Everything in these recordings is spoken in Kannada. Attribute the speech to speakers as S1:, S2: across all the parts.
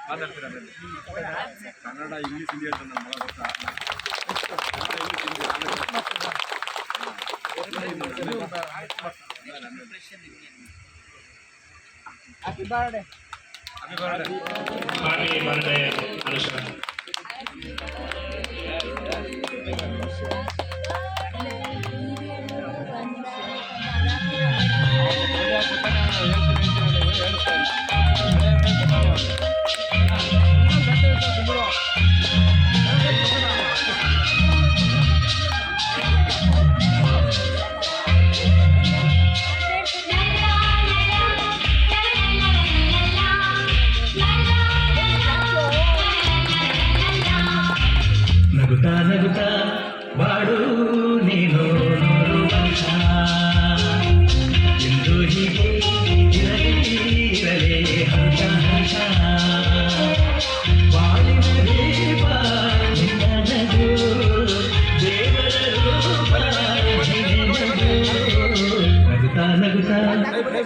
S1: ಮಾತಾಡ್ತೀರಾ ಕನ್ನಡ ಇಂಗ್ಲೀಷ್ ಹಿಂದಿ ಹೇಳ್ತಾನೆ ನನ್ನ ಮಗ ಗೊತ್ತಾ
S2: ಹ್ಯಾಪಿ ಬರ್ಡೇ ಅನುಷ್ಕಾ.
S3: ನಗುತ್ತಾ ನಗುತ್ತಾ ಬಾಡು ನೀನು ನೂರು ವರ್ಷ ಎಂದು ಹೀಗೆ ಇರಲಿ ಹಂಸ ಹಂಸ ಬಾಳಿನ ದೀಪ ನಿನ್ನ ನಗು ದೇವರ ರೂಪ ನಗುತ್ತಾ ನಗುತ್ತಾ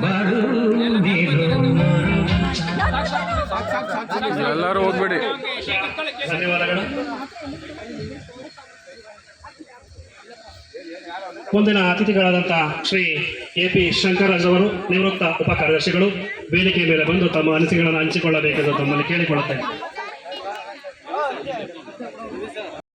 S3: ಬಾಡು ನೀನು ನೂರು ವರ್ಷ.
S1: ಎಲ್ಲರೂ ಹೋಗ್ಬೇಡಿ.
S3: ಧನ್ಯವಾದಗಳು.
S4: ಮುಂದಿನ ಅತಿಥಿಗಳಾದಂಥ ಶ್ರೀ ಎ.ಪಿ. ಶಂಕರರಾಜ್ ಅವರು ನಿವೃತ್ತ ಉಪ ಕಾರ್ಯದರ್ಶಿಗಳು ವೇದಿಕೆಯ ಮೇಲೆ ಬಂದು ತಮ್ಮ ಅನಿಸಿಕೆಗಳನ್ನು ಹಂಚಿಕೊಳ್ಳಬೇಕೆಂದು ತಮ್ಮಲ್ಲಿ ಕೇಳಿಕೊಳ್ಳುತ್ತೇನೆ.